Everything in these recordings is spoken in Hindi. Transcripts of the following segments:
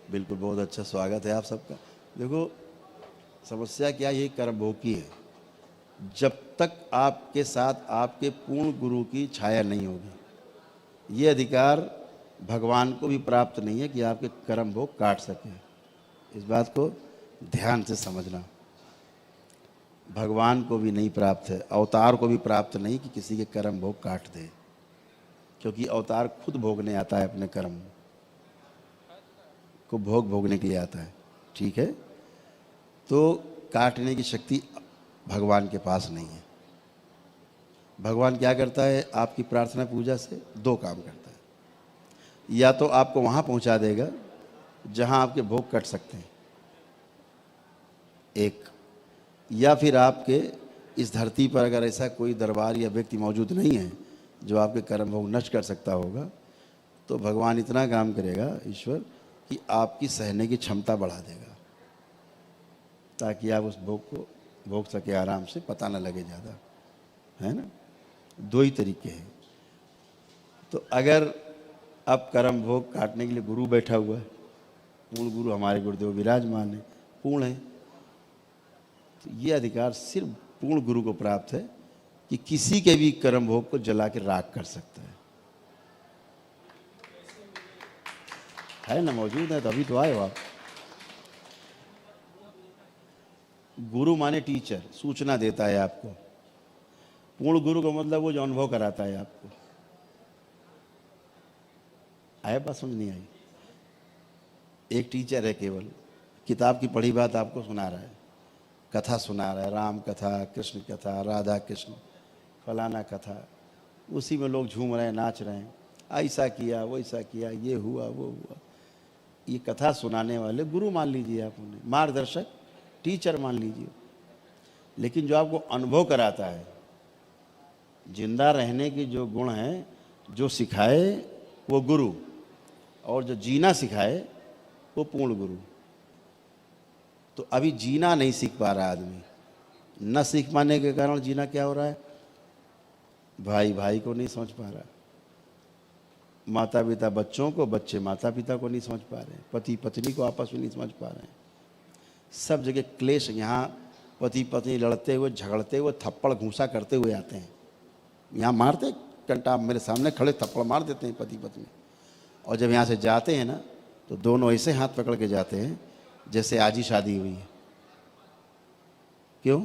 बिल्कुल, बहुत अच्छा स्वागत है आप सबका। देखो, समस्या क्या है, ये कर्म भोग की है। जब तक आपके साथ आपके पूर्ण गुरु की छाया नहीं होगी, ये अधिकार भगवान को भी प्राप्त नहीं है कि आपके कर्म भोग काट सके। इस बात को ध्यान से समझना। भगवान को भी नहीं प्राप्त है, अवतार को भी प्राप्त नहीं कि किसी के कर्म भोग काट दे, क्योंकि अवतार खुद भोगने आता है, अपने कर्म को भोगने के लिए आता है। ठीक है, तो काटने की शक्ति भगवान के पास नहीं है। भगवान क्या करता है, आपकी प्रार्थना पूजा से दो काम करता है। या तो आपको वहाँ पहुँचा देगा जहाँ आपके भोग कट सकते हैं, एक, या फिर आपके इस धरती पर अगर ऐसा कोई दरबार या व्यक्ति मौजूद नहीं है जो आपके कर्म भोग नष्ट कर सकता होगा, तो भगवान इतना काम करेगा, ईश्वर, कि आपकी सहने की क्षमता बढ़ा देगा, ताकि आप उस भोग को भोग सके आराम से, पता न लगे ज़्यादा, है ना। दो ही तरीके हैं। तो अगर अब कर्म भोग काटने के लिए गुरु बैठा हुआ है, पूर्ण गुरु हमारे गुरुदेव विराजमान है, पूर्ण है, तो ये अधिकार सिर्फ पूर्ण गुरु को प्राप्त है कि किसी के भी कर्म भोग को जला के राख कर सकता है ना। मौजूद है तो अभी तो आए हो आप। गुरु माने टीचर, सूचना देता है आपको। पूर्ण गुरु का मतलब वो जो अनुभव कराता है आपको। आया बात, समझ नहीं आई? एक टीचर है, केवल किताब की पढ़ी बात आपको सुना रहा है, कथा सुना रहा है, राम कथा, कृष्ण कथा, राधा कृष्ण, फलाना कथा, उसी में लोग झूम रहे हैं, नाच रहे हैं, ऐसा किया वैसा किया, ये हुआ वो हुआ। ये कथा सुनाने वाले गुरु मान लीजिए आप उन्हें, मार्गदर्शक, टीचर मान लीजिए। लेकिन जो आपको अनुभव कराता है, जिंदा रहने के जो गुण हैं, जो सिखाए वो गुरु, और जो जीना सिखाए वो पूर्ण गुरु। तो अभी जीना नहीं सीख पा रहा आदमी। न सीख पाने के कारण जीना क्या हो रहा है, भाई भाई को नहीं समझ पा रहा, माता पिता बच्चों को, बच्चे माता पिता को नहीं समझ पा रहे, पति पत्नी को आपस में नहीं समझ पा रहे हैं। सब जगह क्लेश। यहाँ पति पत्नी लड़ते हुए, झगड़ते हुए, थप्पड़ घूंसा करते हुए आते हैं। यहाँ मारते कंटा, मेरे सामने खड़े थप्पड़ मार देते हैं पति पत्नी। और जब यहाँ से जाते हैं ना, तो दोनों ऐसे हाथ पकड़ के जाते हैं जैसे आज ही शादी हुई है। क्यों?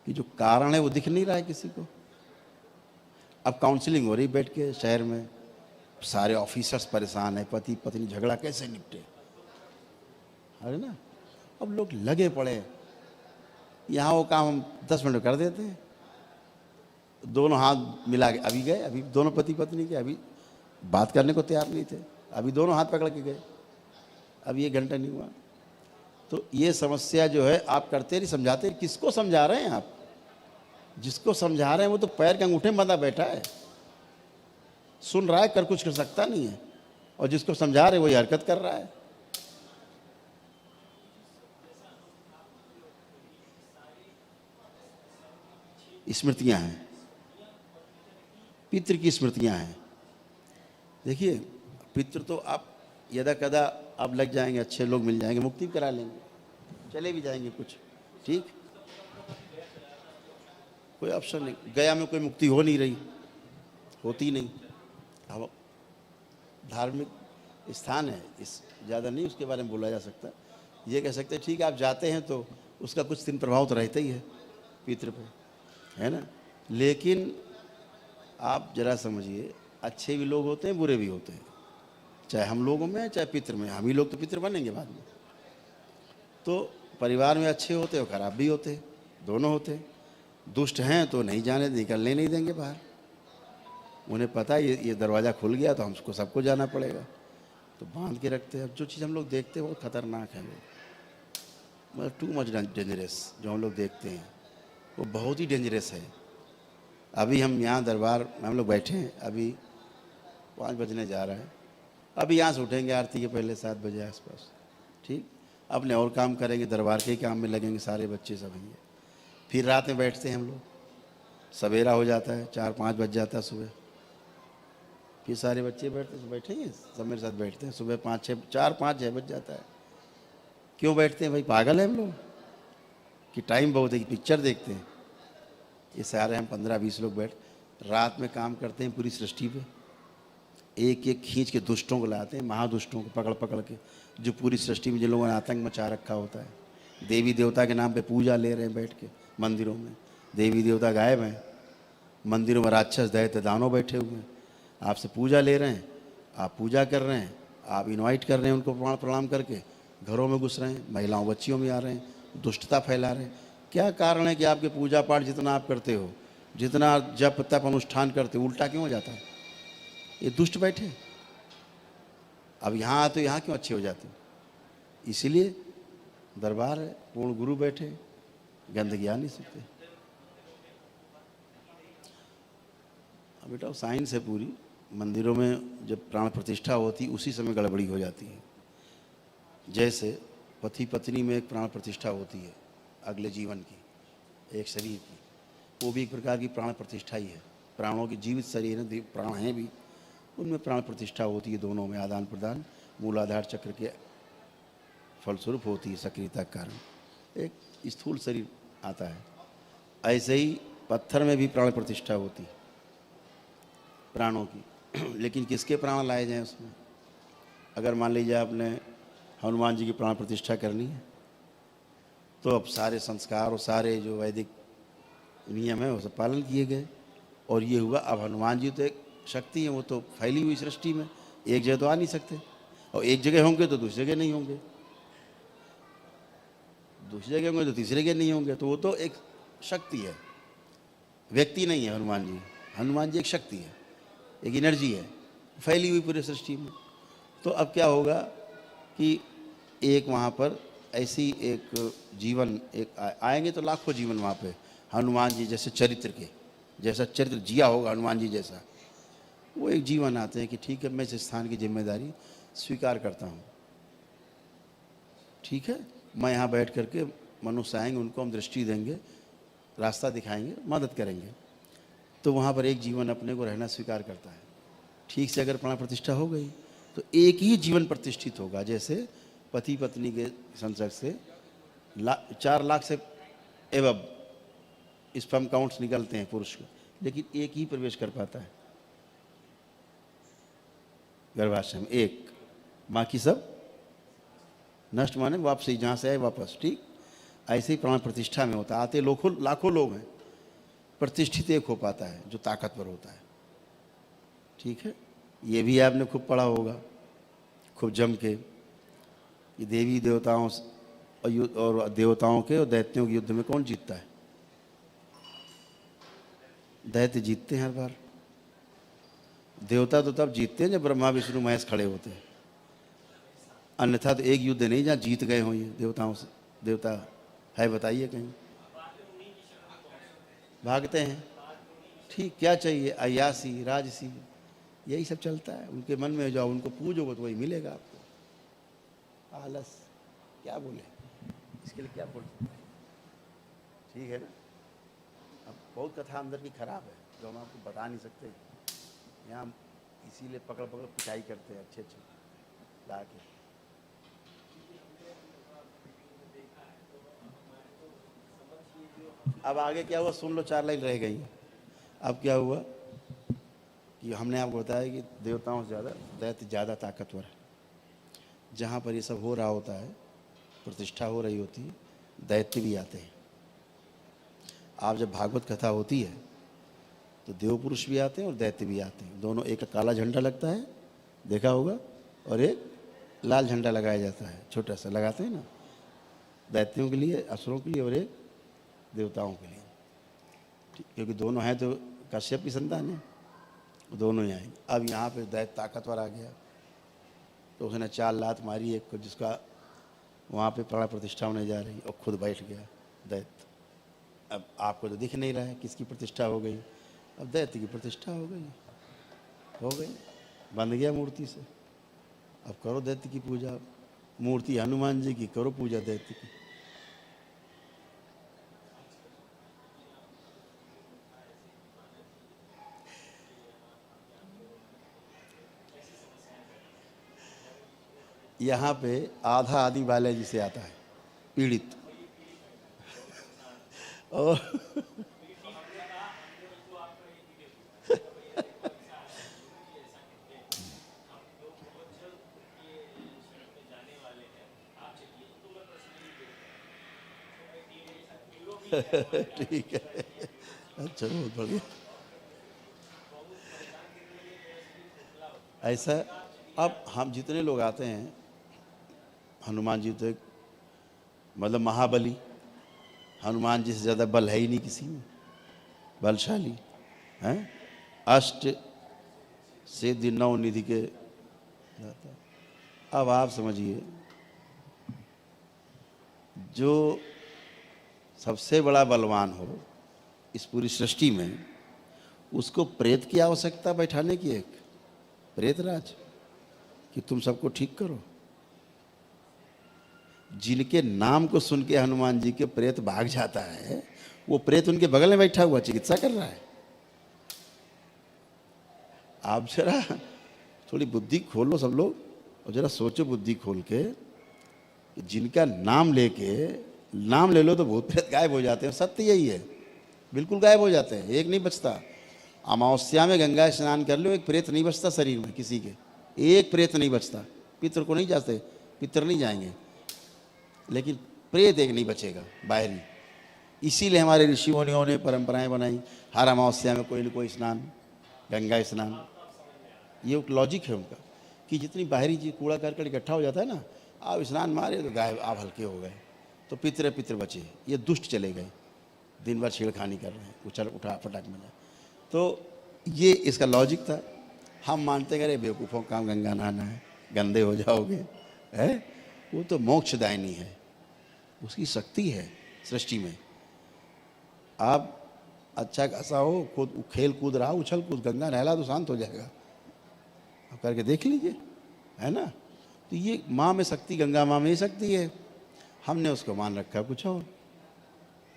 कि जो कारण है वो दिख नहीं रहा है किसी को। अब काउंसलिंग हो रही बैठ के शहर में, सारे ऑफिसर्स परेशान है, पति पत्नी झगड़ा कैसे निपटे, अरे ना। अब लोग लगे पड़े, यहाँ वो काम हम 10 मिनट में कर देते हैं। दोनों हाथ मिला के अभी गए, अभी दोनों पति पत्नी के अभी बात करने को तैयार नहीं थे, अभी दोनों हाथ पकड़ के गए, अभी 1 घंटा नहीं हुआ। तो ये समस्या जो है, आप करते नहीं, समझाते। किसको समझा रहे हैं आप? जिसको समझा रहे हैं वो तो पैर के अंगूठे में बंधा बैठा है, सुन रहा है, कर कुछ कर सकता नहीं है। और जिसको समझा रहे हैं वही हरकत कर रहा है। स्मृतियां हैं, पितृ की स्मृतियां हैं। देखिए, पितृ तो आप यदा कदा आप लग जाएंगे, अच्छे लोग मिल जाएंगे, मुक्ति भी करा लेंगे, चले भी जाएंगे कुछ, ठीक, कोई ऑप्शन नहीं। गया में कोई मुक्ति हो नहीं रही, होती नहीं। अब धार्मिक स्थान है, इस ज़्यादा नहीं उसके बारे में बोला जा सकता। ये कह सकते हैं ठीक है, आप जाते हैं तो उसका कुछ दिन प्रभाव तो रहता ही है पितृ पे, है ना। लेकिन आप जरा समझिए, अच्छे भी लोग होते हैं, बुरे भी होते हैं, चाहे हम लोगों में चाहे पितृ में। हम ही लोग तो पितृ बनेंगे बाद में। तो परिवार में अच्छे होते हैं और खराब भी होते हैं, दोनों होते हैं। दुष्ट हैं तो नहीं जाने, निकलने नहीं देंगे बाहर। उन्हें पता है ये दरवाज़ा खुल गया तो हमको सबको जाना पड़ेगा, तो बांध के रखते हैं। जो चीज़ हम लोग देखते हैं वो खतरनाक है, मतलब टू मच डेंजरस। जो हम लोग देखते हैं वो बहुत ही डेंजरस है। अभी हम यहाँ दरबार में हम लोग बैठे हैं, अभी 5 बजने जा रहा है। अभी यहाँ से उठेंगे आरती के पहले 7 बजे आसपास, ठीक, अपने और काम करेंगे, दरबार के काम में लगेंगे सारे बच्चे सब हैं। फिर रात में बैठते हैं हम लोग, सवेरा हो जाता है, 4-5 बज जाता है सुबह। फिर सारे बच्चे बैठते तो बैठेंगे, सब मेरे साथ बैठते हैं। सुबह 5-6 4-5-6 बज जाता है। क्यों बैठते हैं भाई, पागल है हम लोग कि टाइम बहुत है कि पिक्चर देखते हैं। ये सारे हम 15-20 लोग बैठ रात में काम करते हैं पूरी सृष्टि पे। एक एक खींच के दुष्टों को लाते हैं, महादुष्टों को पकड़ पकड़ के, जो पूरी सृष्टि में जिन लोगों ने आतंक मचा रखा होता है। देवी देवता के नाम पे पूजा ले रहे हैं बैठ के मंदिरों में, देवी देवता गायब हैं। मंदिरों में राक्षस दैत्य दानव बैठे हुए हैं, आपसे पूजा ले रहे हैं, आप पूजा कर रहे हैं, आप इनवाइट कर रहे हैं उनको प्रणाम करके, घरों में घुस रहे हैं, महिलाओं बच्चियों में आ रहे हैं, दुष्टता फैला रहे हैं। क्या कारण है कि आपके पूजा पाठ जितना आप करते हो, जितना जप तप अनुष्ठान करते हो, उल्टा क्यों हो जाता है? ये दुष्ट बैठे। अब यहाँ आते हो, यहाँ क्यों अच्छे हो जाते हो? इसीलिए दरबार है, पूर्ण गुरु बैठे, गंदगी आ नहीं सकते। अब बेटा साइंस है पूरी, मंदिरों में जब प्राण प्रतिष्ठा होती उसी समय गड़बड़ी हो जाती है। जैसे पति पत्नी में एक प्राण प्रतिष्ठा होती है अगले जीवन की, एक शरीर की, वो भी एक प्रकार की प्राण प्रतिष्ठा ही है। प्राणों के जीवित शरीर हैं, प्राण हैं भी, उनमें प्राण प्रतिष्ठा होती है। दोनों में आदान प्रदान मूलाधार चक्र के फलस्वरूप होती है, सक्रियता के कारण एक स्थूल शरीर आता है। ऐसे ही पत्थर में भी प्राण प्रतिष्ठा होती है प्राणों की। लेकिन किसके प्राण लाए जाएं उसमें? अगर मान लीजिए आपने हनुमान जी की प्राण प्रतिष्ठा करनी है तो अब सारे संस्कार और सारे जो वैदिक नियम है वो सब पालन किए गए, और ये हुआ। अब हनुमान जी तो एक शक्ति है, वो तो फैली हुई सृष्टि में, एक जगह तो आ नहीं सकते, और एक जगह होंगे तो दूसरी जगह नहीं होंगे, दूसरी जगह होंगे तो तीसरी जगह नहीं होंगे। तो वो तो एक शक्ति है, व्यक्ति नहीं है हनुमान जी। हनुमान जी एक शक्ति है, एक एनर्जी है, फैली हुई पूरी सृष्टि में। तो अब क्या होगा कि एक वहाँ पर ऐसी एक जीवन एक आएंगे तो लाखों जीवन वहाँ पे हनुमान जी जैसे चरित्र के, जैसा चरित्र जिया होगा हनुमान जी जैसा, वो एक जीवन आते हैं कि ठीक है मैं इस स्थान की जिम्मेदारी स्वीकार करता हूँ। ठीक है, मैं यहाँ बैठ करके, मनुष्य आएंगे उनको हम दृष्टि देंगे, रास्ता दिखाएंगे, मदद करेंगे। तो वहाँ पर एक जीवन अपने को रहना स्वीकार करता है। ठीक से अगर प्राण प्रतिष्ठा हो गई तो एक ही जीवन प्रतिष्ठित होगा। जैसे पति पत्नी के संसर्ग से 4 लाख से एवं स्पर्म काउंट्स निकलते हैं पुरुष को, लेकिन एक ही प्रवेश कर पाता है गर्भाशय में, एक, बाकी सब नष्ट माने वापसी, जहाँ से आए वापस। ठीक ऐसे ही प्राण प्रतिष्ठा में होता है, आते लाखों लोग हैं, प्रतिष्ठित एक हो पाता है जो ताकतवर होता है। ठीक है, ये भी आपने खूब पढ़ा होगा, खूब जम के, ये देवी देवताओं और देवताओं के और दैत्यों के युद्ध में कौन जीतता है? दैत्य जीतते हैं हर बार। देवता तो तब जीतते हैं जब ब्रह्मा विष्णु महेश खड़े होते हैं, अन्यथा तो एक युद्ध नहीं जहाँ जीत गए हों ये देवताओं से। देवता है बताइए कहीं? भागते हैं। ठीक, क्या चाहिए? अयासी राजसी, यही सब चलता है उनके मन में। जाओ उनको पूजोगे तो वही मिलेगा आपको। आलस क्या बोले, इसके लिए क्या बोले? ठीक है ना। अब बहुत कथा अंदर की खराब है जो हम आपको बता नहीं सकते यहाँ, इसीलिए पकड़ पकड़ पिटाई करते हैं अच्छे अच्छे ला के। अब आगे क्या हुआ सुन लो, 4 लाइन रह गई। अब क्या हुआ कि हमने आपको बताया कि देवताओं से ज़्यादा दैत्य ज़्यादा ताकतवर है। जहाँ पर ये सब हो रहा होता है, प्रतिष्ठा हो रही होती है, दैत्य भी आते हैं। आप जब भागवत कथा होती है तो देव पुरुष भी आते हैं और दैत्य भी आते हैं। दोनों, एक काला झंडा लगता है, देखा होगा, और एक लाल झंडा लगाया जाता है, छोटा सा लगाते हैं ना, दैत्यों के लिए, असुरों के लिए, और एक देवताओं के लिए। क्योंकि दोनों हैं तो कश्यप की संतान है, दोनों ही आएंगे। अब यहाँ पे दैत्य ताकतवर आ गया तो उसने 4 लात मारी एक को, जिसका वहाँ पे प्राण प्रतिष्ठा होने जा रही, और खुद बैठ गया दैत्य। अब आपको तो दिख नहीं रहा है किसकी प्रतिष्ठा हो गई, अब दैत्य की प्रतिष्ठा हो गई, बंध गया मूर्ति से। अब करो दैत्य की पूजा, मूर्ति हनुमान जी की, करो पूजा दैत्य की। यहाँ पे आधा आदमी बालाजी से आता है, पीड़ित। और ठीक है, अच्छा, बहुत बढ़िया। ऐसा अब हम जितने लोग आते हैं, हनुमान जी तो एक मतलब महाबली, हनुमान जी से ज़्यादा बल है ही नहीं किसी में, बलशाली हैं, अष्ट सिद्धि नौ निधि के दाता। अब आप समझिए, जो सबसे बड़ा बलवान हो इस पूरी सृष्टि में, उसको प्रेत की आवश्यकता बैठाने की, एक प्रेतराज, कि तुम सबको ठीक करो। जिनके नाम को सुन के हनुमान जी के प्रेत भाग जाता है, वो प्रेत उनके बगल में बैठा हुआ चिकित्सा कर रहा है। आप जरा थोड़ी बुद्धि खोलो सब लोग, और जरा सोचो बुद्धि खोल के, जिनका नाम ले लो तो भूत प्रेत गायब हो जाते हैं। सत्य यही है, बिल्कुल गायब हो जाते हैं, एक नहीं बचता। अमावस्या में गंगा स्नान कर लो, एक प्रेत नहीं बचता शरीर में किसी के, एक प्रेत नहीं बचता। पितर को नहीं जाते, पितर नहीं जाएंगे, लेकिन प्रेत एक नहीं बचेगा बाहरी। इसीलिए हमारे ऋषि मुनियों ने परंपराएं बनाई, हर अमावस्या में कोई न कोई स्नान, गंगा स्नान। ये एक लॉजिक है उनका, कि जितनी बाहरी चीज कूड़ा करकट इकट्ठा हो जाता है ना, आप स्नान मारे तो गायब, आप हल्के हो गए, तो पितर बचे। ये दुष्ट चले गए, दिन भर छेड़खानी कर रहे हैं, उठा फटाक में जाए। तो ये इसका लॉजिक था। हम मानते गए बेवकूफ़ों काम गंगा नहाना है, गंदे हो जाओगे, है। वो तो मोक्षदायिनी है, उसकी शक्ति है सृष्टि में। आप अच्छा खासा हो, खुद खेल कूद रहा, उछल कूद, गंगा नहला तो शांत हो जाएगा। आप करके देख लीजिए, है ना। तो ये माँ में शक्ति, गंगा माँ में ही शक्ति है, हमने उसको मान रखा कुछ और।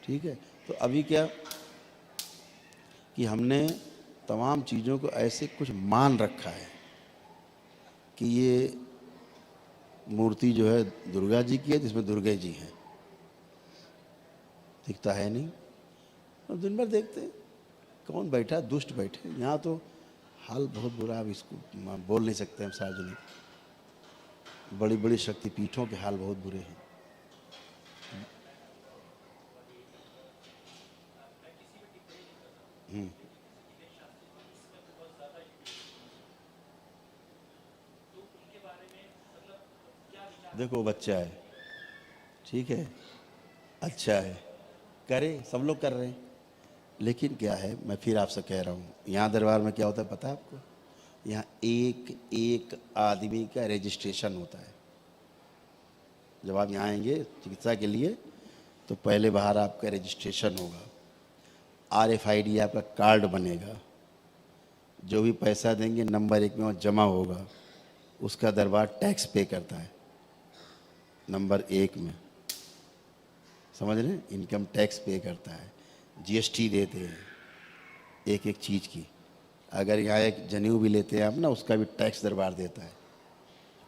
ठीक है, तो अभी क्या कि हमने तमाम चीज़ों को ऐसे कुछ मान रखा है कि ये मूर्ति जो है दुर्गा जी की है, जिसमें दुर्गा जी हैं, दिखता है नहीं। और दिन भर देखते कौन बैठा, दुष्ट बैठे। यहाँ तो हाल बहुत बुरा, अब इसको बोल नहीं सकते हम सार्वजनिक, बड़ी बड़ी शक्तिपीठों के हाल बहुत बुरे हैं। देखो बच्चा है, ठीक है, अच्छा है, करे, सब लोग कर रहे हैं, लेकिन क्या है, मैं फिर आपसे कह रहा हूँ, यहाँ दरबार में क्या होता है पता है आपको? यहाँ एक एक आदमी का रजिस्ट्रेशन होता है। जब आप यहाँ आएंगे चिकित्सा के लिए, तो पहले बाहर आपका रजिस्ट्रेशन होगा, RFID आपका कार्ड बनेगा, जो भी पैसा देंगे नंबर 1 में वहाँ जमा होगा, उसका दरबार टैक्स पे करता है नंबर 1 में, समझ रहे हैं, इनकम टैक्स पे करता है, GST देते हैं एक एक चीज़ की। अगर यहाँ एक जनेऊ भी लेते हैं आप ना, उसका भी टैक्स दरबार देता है।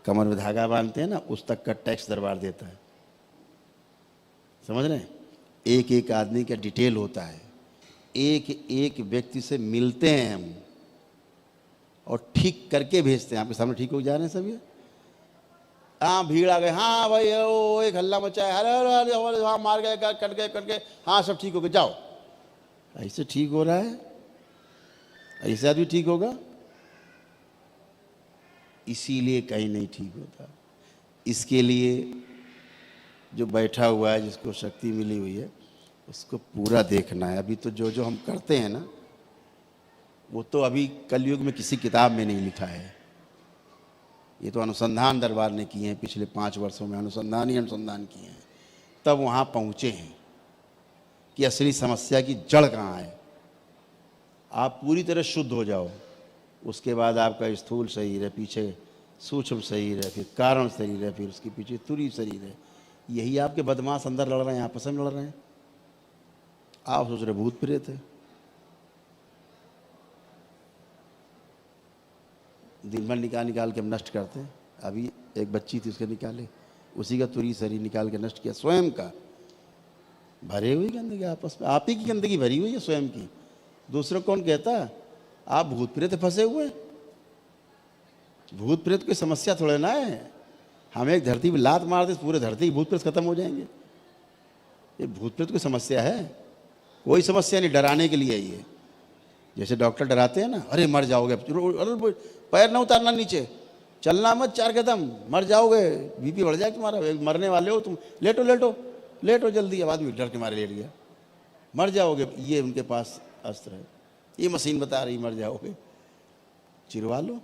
कमर में धागा बांधते हैं ना, उस तक का टैक्स दरबार देता है, समझ रहे हैं। एक एक आदमी का डिटेल होता है, एक एक व्यक्ति से मिलते हैं हम और ठीक करके भेजते हैं। आपके सामने ठीक हो जा रहे हैं सब ये। हाँ भीड़ आ गए, हाँ भाई ओ एक हल्ला मचा है, अरे हाँ मार गए, कट गए, हाँ सब ठीक हो गए, जाओ। ऐसे ठीक हो रहा है? ऐसे आदमी ठीक होगा? इसीलिए कहीं नहीं ठीक होता। इसके लिए जो बैठा हुआ है, जिसको शक्ति मिली हुई है, उसको पूरा देखना है। अभी तो जो जो हम करते हैं ना, वो तो अभी कलयुग में किसी किताब में नहीं लिखा है। ये तो अनुसंधान दरबार ने किए हैं, पिछले 5 वर्षों में अनुसंधान ही अनुसंधान किए हैं, तब वहाँ पहुँचे हैं कि असली समस्या की जड़ कहाँ है। आप पूरी तरह शुद्ध हो जाओ, उसके बाद आपका स्थूल शरीर है, पीछे सूक्ष्म शरीर है, फिर कारण शरीर है, फिर उसके पीछे तुरी शरीर है। यही आपके बदमाश अंदर लड़ रहे हैं, आपस में लड़ रहे हैं। आप सोच रहे भूत प्रेत है। दिन भर निकाल के हम नष्ट करते हैं। अभी एक बच्ची थी, उसके निकाले, उसी का तुरी सरी निकाल के नष्ट किया, स्वयं का। भरे हुई गंदगी आपस में, आप ही की गंदगी भरी हुई है स्वयं की। दूसरों कौन कहता? आप भूत प्रेत फंसे हुए। भूत प्रेत की समस्या थोड़े ना है, हम एक धरती पर लात मार दे पूरे धरती भूत प्रेत खत्म हो जाएंगे। ये भूत प्रेत की समस्या है, कोई समस्या नहीं, डराने के लिए ये। जैसे डॉक्टर डराते हैं ना, अरे मर जाओगे, अरे पैर ना उतारना नीचे, चलना मत 4 कदम, मर जाओगे, बीपी बढ़ जाएगा तुम्हारा, मरने वाले हो तुम, लेटो लेटो लेटो जल्दी। अब आदमी डर के मारे लेट गया, मर जाओगे। ये उनके पास अस्त्र है, ये मशीन बता रही मर जाओगे, चिरवा लो।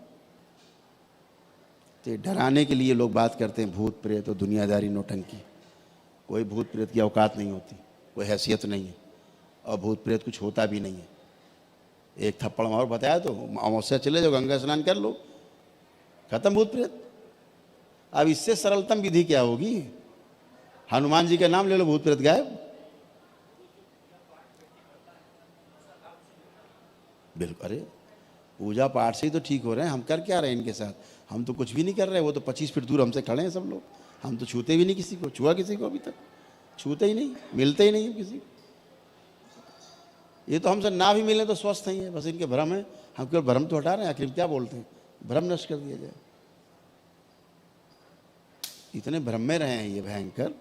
तो डराने के लिए लोग बात करते हैं भूत प्रेत और दुनियादारी नौटंकी। कोई भूत प्रेत की औकात नहीं होती, कोई हैसियत नहीं है, और भूत प्रेत कुछ होता भी नहीं है। एक थप्पड़ मारो बताया तो अमावस्या चले जाओ, गंगा स्नान कर लो, खत्म भूत प्रेत। अब इससे सरलतम विधि क्या होगी? हनुमान जी का नाम ले लो, भूत प्रेत गायब। बिल्कुल, अरे पूजा पाठ से ही तो ठीक हो रहे हैं, हम कर क्या रहे हैं इनके साथ? हम तो कुछ भी नहीं कर रहे, वो तो 25 फीट दूर हमसे खड़े हैं सब लोग। हम तो छूते भी नहीं किसी को, छुआ किसी को अभी तक, छूते ही नहीं, मिलते ही नहीं किसी को। ये तो हमसे ना भी मिले तो स्वस्थ ही है, बस इनके भ्रम है। हम केवल भ्रम तो हटा रहे हैं, आखिर क्या बोलते हैं, भ्रम नष्ट कर दिया जाए। इतने भ्रम में रहे हैं ये भयंकर।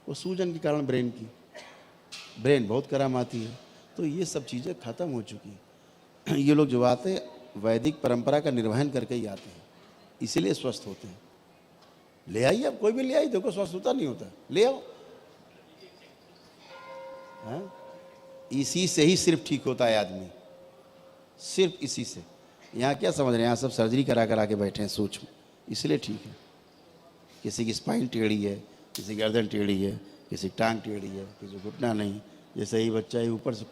वो सूजन के कारण ब्रेन बहुत करामाती है। तो ये सब चीज़ें खत्म हो चुकी हैं। ये लोग जो आते वैदिक परंपरा का निर्वहन करके ही आते हैं, इसीलिए स्वस्थ होते हैं। ले आइए, अब कोई भी ले आई, देखो स्वस्थ होता नहीं होता, ले आओ। हाँ? इसी से ही सिर्फ ठीक होता है आदमी, सिर्फ इसी से। यहाँ क्या समझ रहे हैं, यहाँ सब सर्जरी करा के बैठे हैं सूक्ष्म, इसलिए ठीक है। किसी की स्पाइन टेढ़ी है, किसी की गर्दन टेढ़ी है, किसी की टांग टेढ़ी है, किसी को घुटना नहीं। जैसे ही बच्चा ही ऊपर से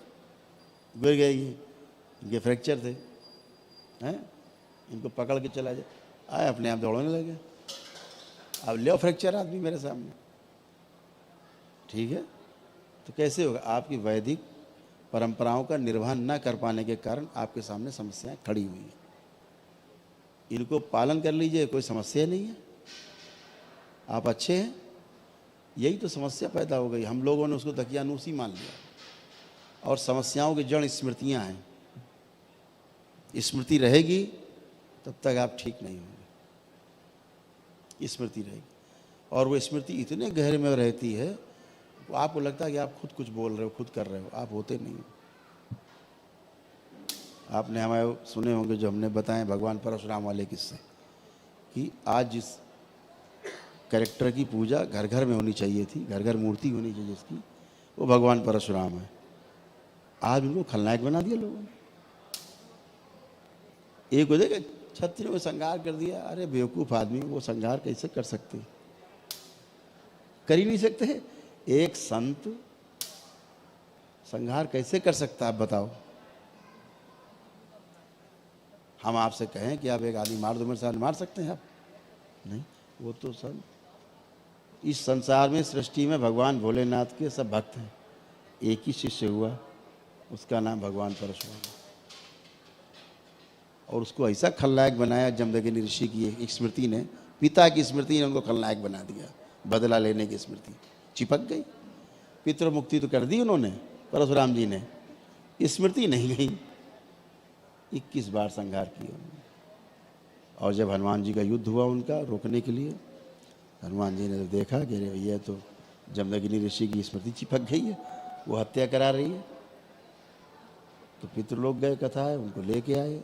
गिर गया, ये इनके फ्रैक्चर थे, हैं, इनको पकड़ के चला जाए, आए अपने आप दौड़ने लगे। अब ले फ्रैक्चर आदमी मेरे सामने, ठीक है। तो कैसे होगा? आपकी वैदिक परंपराओं का निर्वहन न कर पाने के कारण आपके सामने समस्याएं खड़ी हुई हैं। इनको पालन कर लीजिए, कोई समस्या नहीं है, आप अच्छे हैं। यही तो समस्या पैदा हो गई, हम लोगों ने उसको दकियानूसी मान लिया। और समस्याओं की जड़ स्मृतियां हैं, स्मृति रहेगी तब तक आप ठीक नहीं होंगे। स्मृति रहेगी, और वो स्मृति इतने गहरे में रहती है, आपको लगता है कि आप खुद कुछ बोल रहे हो, खुद कर रहे हो, आप होते नहीं हो। आपने हमारे सुने होंगे जो हमने बताए भगवान परशुराम वाले किस्से, कि आज जिस कैरेक्टर की पूजा घर घर में होनी चाहिए थी, घर घर मूर्ति होनी चाहिए जिसकी, वो भगवान परशुराम है। आज उनको खलनायक बना दिया लोगों ने। एक को देखे छत्रियों में संहार कर दिया। अरे बेवकूफ़ आदमी, वो संहार कैसे कर सकते? कर ही नहीं सकते। एक संत संहार कैसे कर सकता है, आप बताओ? हम आपसे कहें कि आप एक आदमी मार दो, मेरे साथ मार सकते हैं आप? नहीं। वो तो सब इस संसार में, सृष्टि में भगवान भोलेनाथ के सब भक्त हैं, एक ही शिष्य हुआ, उसका नाम भगवान परशुराम। और उसको ऐसा खलनायक बनाया, जमदग्नि ऋषि की एक स्मृति ने, पिता की स्मृति ने उनको खलनायक बना दिया। बदला लेने की स्मृति चिपक गई। पितृ मुक्ति तो कर दी उन्होंने, परशुराम जी ने, स्मृति नहीं गई। 21 बार संहार किया उन्होंने। और जब हनुमान जी का युद्ध हुआ उनका रोकने के लिए, हनुमान जी ने देखा कि अरे भैया तो जमदग्नि ऋषि की स्मृति चिपक गई है, वो हत्या करा रही है। तो पितृलोक गए, कथा है, उनको लेके आए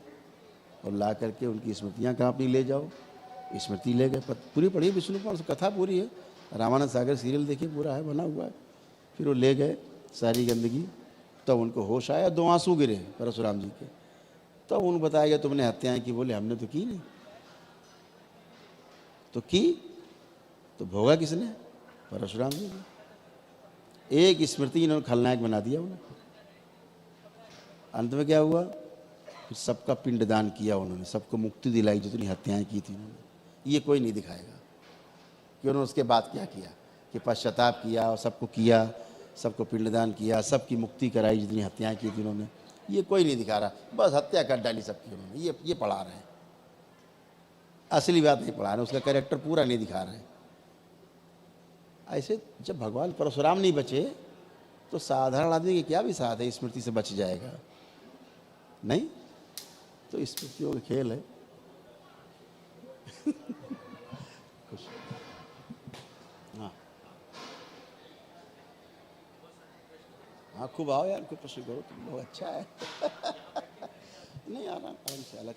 और ला करके उनकी स्मृतियाँ कहाँ अपनी ले जाओ, स्मृति ले गए। पूरी पढ़ी विष्णु पुराण, कथा पूरी है, रामानंद सागर सीरियल देखिए, पूरा है, बना हुआ है। फिर वो ले गए सारी गंदगी, तब उनको होश आया, 2 आंसू गिरे परशुराम जी के। तब उनको बताया गया तुमने हत्याएं की। बोले हमने तो की नहीं। तो की तो भोगा किसने? परशुराम जी ने। एक स्मृति इन्होंने खलनायक बना दिया उन्हें। अंत में क्या हुआ? फिर सबका पिंडदान किया उन्होंने, सबको मुक्ति दिलाई जितनी हत्याएं की थी उन्होंने। ये कोई नहीं दिखाएगा कि उन्होंने उसके बाद क्या किया, कि पश्चाताप किया और सबको किया, सबको पिंडदान किया, सबकी मुक्ति कराई जितनी हत्याएं की थी उन्होंने। ये कोई नहीं दिखा रहा, बस हत्या कर डाली सबकी उन्होंने। ये पढ़ा रहे हैं। असली बात नहीं पढ़ा रहे, उसका कैरेक्टर पूरा नहीं दिखा रहे। ऐसे जब भगवान परशुराम नहीं बचे तो साधारण आदमी की क्या भी साथ है, स्मृति से बच जाएगा? नहीं, तो स्मृतियों का खेल है। खुश। हाँ हाँ, खूब आओ यार, कोई प्रश्न करो, तुम बहुत अच्छा है। नहीं, आराम आराम से अलग